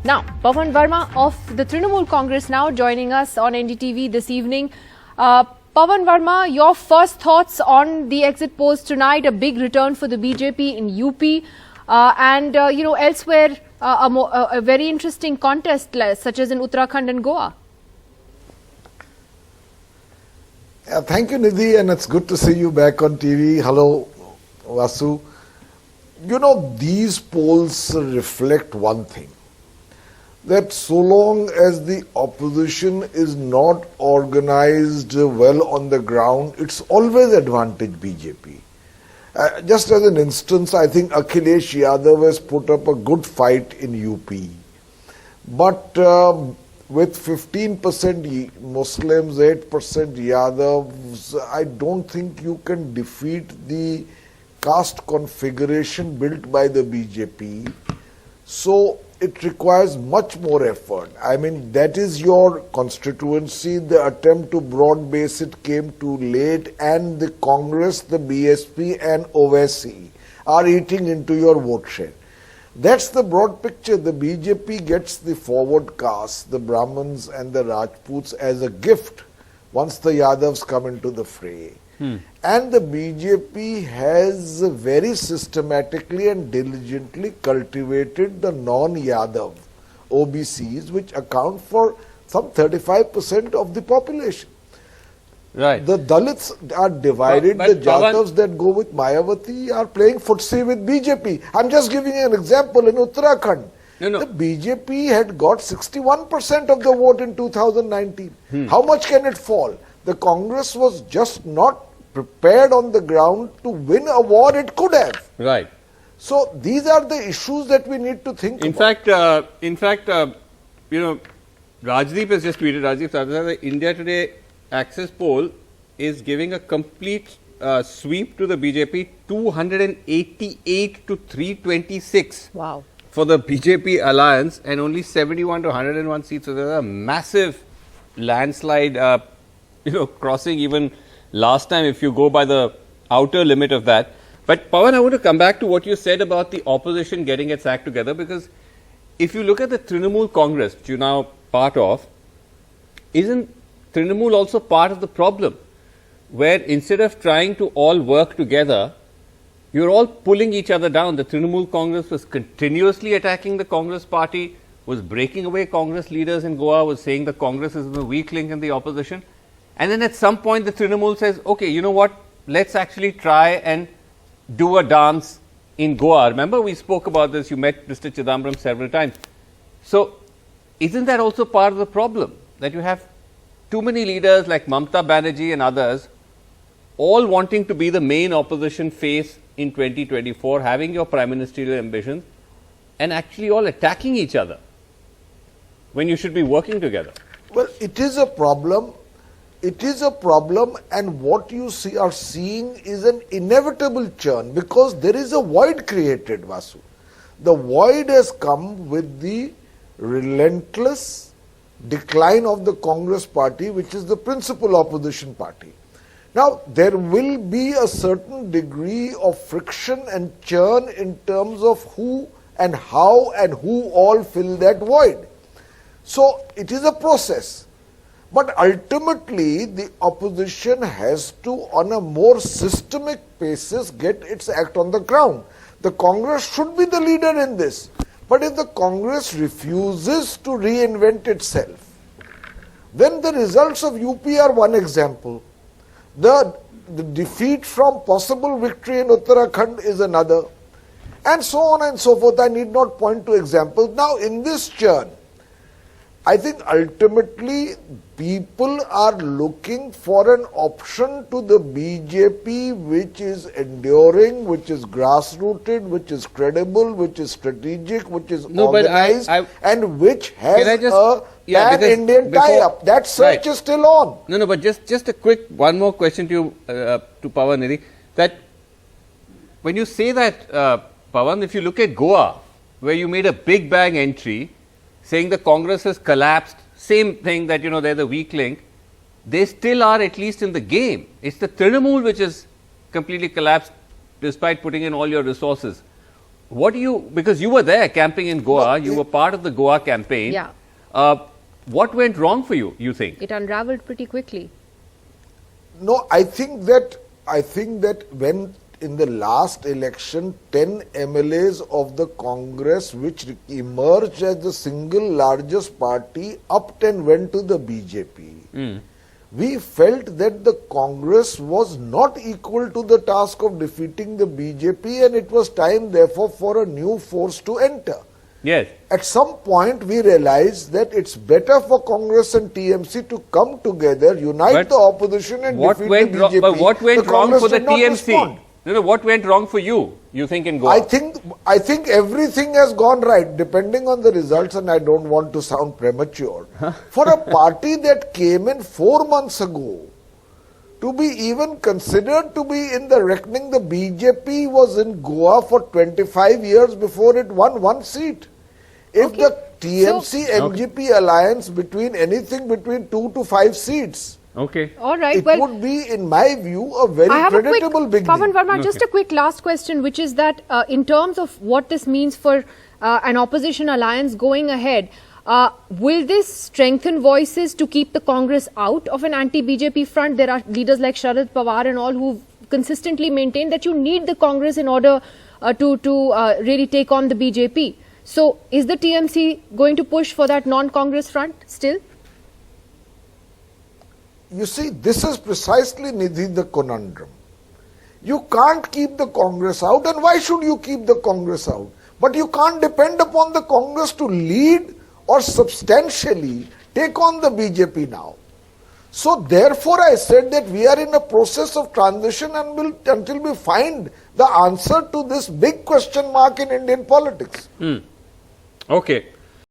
Now, Pavan Verma of the Trinamool Congress now joining us on NDTV this evening. Pavan Verma, your first thoughts on the exit polls tonight, a big return for the BJP in UP and elsewhere a very interesting contest such as in Uttarakhand and Goa. Thank you, Nidhi, and it's good to see you back on TV. Hello, Vasu. You know, these polls reflect one thing, that so long as the opposition is not organized well on the ground, it's always advantage BJP. Just as an instance, I think Akhilesh Yadav has put up a good fight in UP. But with 15% Muslims, 8% Yadavs, I don't think you can defeat the caste configuration built by the BJP. So it requires much more effort. I mean, that is your constituency. The attempt to broad base it came too late, and the Congress, the BSP and OSC are eating into your vote share. That's the broad picture. The BJP gets the forward caste, the Brahmins and the Rajputs, as a gift once the Yadavs come into the fray. And the BJP has very systematically and diligently cultivated the non-Yadav OBCs, which account for some 35% of the population. Right. The Dalits are divided. But the Jatavs that go with Mayawati are playing footsie with BJP. I'm just giving you an example. In Uttarakhand, the BJP had got 61% of the vote in 2019. How much can it fall? The Congress was just not prepared on the ground to win a war it could have. Right. So these are the issues that we need to think in about. Rajdeep has just tweeted, the India Today Access poll is giving a complete sweep to the BJP, 288 to 326. Wow. For the BJP alliance, and only 71 to 101 seats. So there's a massive landslide, crossing even last time if you go by the outer limit of that. But Pavan, I want to come back to what you said about the opposition getting its act together, because if you look at the Trinamool Congress, which you're now part of, isn't Trinamool also part of the problem, where instead of trying to all work together, you're all pulling each other down? The Trinamool Congress was continuously attacking the Congress party, was breaking away Congress leaders in Goa, was saying the Congress is the weak link in the opposition. And then at some point the Trinamool says, okay, you know what, let's actually try and do a dance in Goa. Remember, we spoke about this, you met Mr. Chidambaram several times. So isn't that also part of the problem, that you have too many leaders like Mamata Banerjee and others all wanting to be the main opposition face in 2024, having your prime ministerial ambitions, and actually all attacking each other when you should be working together? Well, it is a problem. It is a problem, and what you are seeing is an inevitable churn, because there is a void created, Vasu. The void has come with the relentless decline of the Congress party, which is the principal opposition party. Now, there will be a certain degree of friction and churn in terms of who and how and who all fill that void. So, it is a process. But ultimately, the opposition has to, on a more systemic basis, get its act on the ground. The Congress should be the leader in this. But if the Congress refuses to reinvent itself, then the results of UP are one example. The defeat from possible victory in Uttarakhand is another. And so on and so forth. I need not point to examples. Now, in this churn, I think ultimately people are looking for an option to the BJP which is enduring, which is grassrooted, which is credible, which is strategic, which is organized, and which has a pan-Indian tie-up. That search is still on. No, but just a quick one more question to you, to Pavan Nidhi, that when you say that, Pavan, if you look at Goa, where you made a big bang entry, saying the Congress has collapsed, same thing that, they're the weak link, they still are at least in the game. It's the Trinamool which is completely collapsed despite putting in all your resources. what do you, because you were there camping in Goa, you were part of the Goa campaign. Yeah. What went wrong for you, you think? It unraveled pretty quickly. No, I think that when in the last election 10 MLAs of the Congress, which emerged as the single largest party, upped and went to the BJP. We felt that the Congress was not equal to the task of defeating the BJP, and it was time therefore for a new force to enter. Yes. At some point we realized that it's better for Congress and TMC to come together, unite the opposition and defeat the BJP. But what went wrong for the TMC? Respond. No, what went wrong for you think, in Goa? I think everything has gone right, depending on the results, and I don't want to sound premature. For a party that came in 4 months ago, to be even considered to be in the reckoning, the BJP was in Goa for 25 years before it won 1 seat. If the TMC-NGP alliance anything between 2 to 5 seats, okay, all right. It would be, in my view, a very creditable beginning. Pavan Verma, just a quick last question, which is that in terms of what this means for an opposition alliance going ahead, will this strengthen voices to keep the Congress out of an anti-BJP front? There are leaders like Sharad Pawar and all who consistently maintain that you need the Congress in order to really take on the BJP. So, is the TMC going to push for that non-Congress front still? You see, this is precisely, Nidhi, the conundrum. You can't keep the Congress out, and why should you keep the Congress out? But you can't depend upon the Congress to lead or substantially take on the BJP now. So therefore I said that we are in a process of transition until we find the answer to this big question mark in Indian politics. Okay.